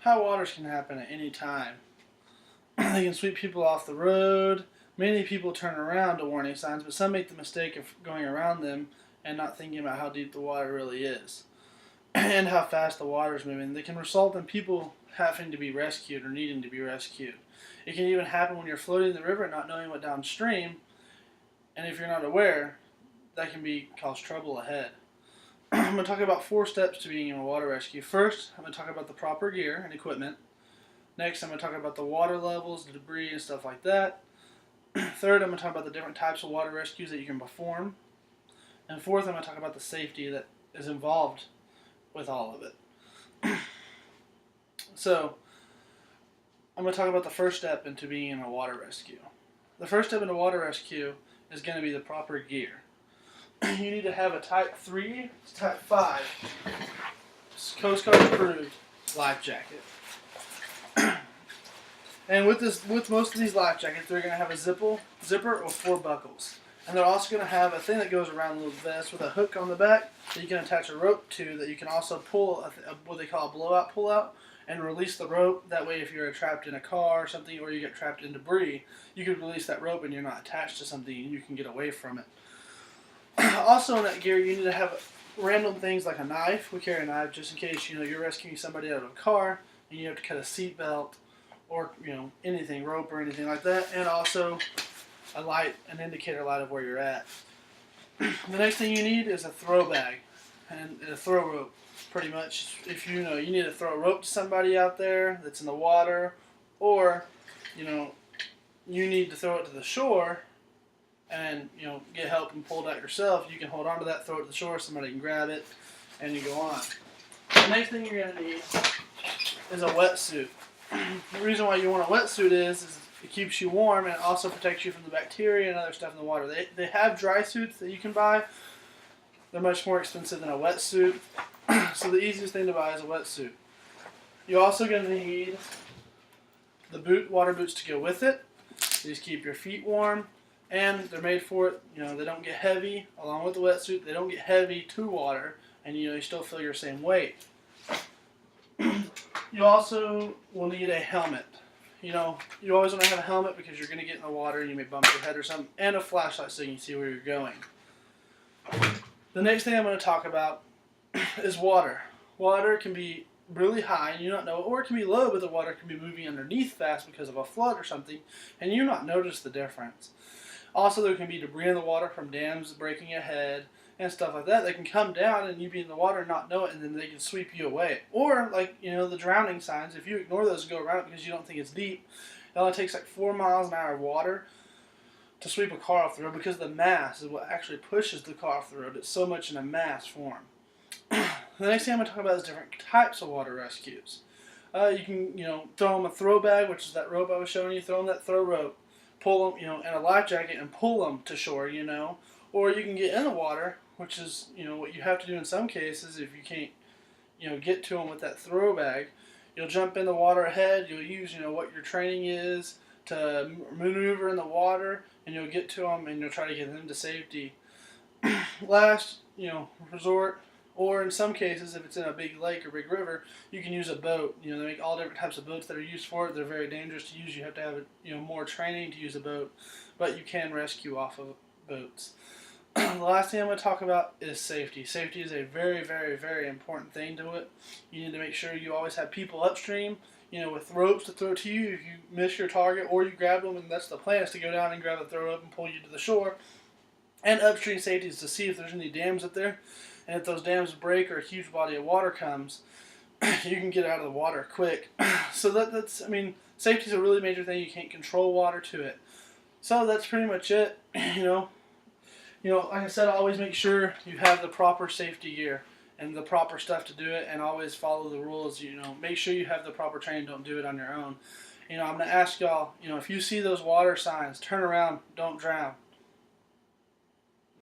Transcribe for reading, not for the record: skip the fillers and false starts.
high waters can happen at any time. They can sweep people off the road. Many people turn around to warning signs, but some make the mistake of going around them and not thinking about how deep the water really is and how fast the water is moving. They can result in people having to be rescued or needing to be rescued. It can even happen when you're floating in the river and not knowing what downstream, and if you're not aware, that can cause trouble ahead. I'm going to talk about 4 steps to being in a water rescue. First, I'm going to talk about the proper gear and equipment. Next, I'm going to talk about the water levels, the debris, and stuff like that. Third, I'm going to talk about the different types of water rescues that you can perform. And fourth, I'm going to talk about the safety that is involved with all of it. So, I'm going to talk about the first step into being in a water rescue. The first step into water rescue is going to be the proper gear. You need to have a Type 3 to Type 5 Coast Guard approved life jacket. And with most of these life jackets, they're going to have a zipper or 4 buckles. And they're also going to have a thing that goes around the little vest with a hook on the back that you can attach a rope to, that you can also pull what they call a blowout pull-out and release the rope. That way, if you're trapped in a car or something, or you get trapped in debris, you can release that rope and you're not attached to something and you can get away from it. Also in that gear, you need to have random things like a knife. We carry a knife just in case you're rescuing somebody out of a car and you have to cut a seat belt or anything, rope or anything like that, and also a light, an indicator light of where you're at. The next thing you need is a throw bag and a throw rope. Pretty much, if you need to throw a rope to somebody out there that's in the water, or you need to throw it to the shore and get help and pull it out yourself, you can hold on to that, throw it to the shore, somebody can grab it, and you go on. The next thing you're going to need is a wetsuit. The reason why you want a wetsuit is it keeps you warm and it also protects you from the bacteria and other stuff in the water. They have dry suits that you can buy. They're much more expensive than a wetsuit. So the easiest thing to buy is a wetsuit. You're also going to need the water boots to go with it. These keep your feet warm. And they're made for it. They don't get heavy. Along with the wetsuit, they don't get heavy to water, and you still feel your same weight. You also will need a helmet. You always want to have a helmet because you're going to get in the water and you may bump your head or something, and a flashlight so you can see where you're going. The next thing I'm going to talk about is water. Water can be really high and you not know it, or it can be low, but the water can be moving underneath fast because of a flood or something, and you not notice the difference. Also, there can be debris in the water from dams breaking ahead and stuff like that. They can come down and you be in the water and not know it, and then they can sweep you away. Or, the drowning signs, if you ignore those and go around it because you don't think it's deep, it only takes 4 miles an hour of water to sweep a car off the road, because the mass is what actually pushes the car off the road. It's so much in a mass form. The next thing I'm going to talk about is different types of water rescues. You can, throw them a throw bag, which is that rope I was showing you. Throw them that throw rope. Pull them, in a life jacket and pull them to shore, Or you can get in the water, which is, what you have to do in some cases if you can't, get to them with that throw bag. You'll jump in the water ahead. You'll use, what your training is to maneuver in the water, and you'll get to them and you'll try to get them to safety. Last, resort, or in some cases, if it's in a big lake or big river, you can use a boat. They make all different types of boats that are used for it. They're very dangerous to use. You have to have more training to use a boat, but you can rescue off of boats. The last thing I'm going to talk about is safety. Safety is a very, very, very important thing to it. You need to make sure you always have people upstream, with ropes to throw to you if you miss your target, or you grab them, and that's the plan, is to go down and grab a throw rope and pull you to the shore. And upstream safety is to see if there's any dams up there. And if those dams break or a huge body of water comes, you can get out of the water quick. So safety is a really major thing. You can't control water to it. So that's pretty much it. Like I said, always make sure you have the proper safety gear and the proper stuff to do it, and always follow the rules. Make sure you have the proper training. Don't do it on your own. I'm going to ask y'all, if you see those water signs, turn around, don't drown.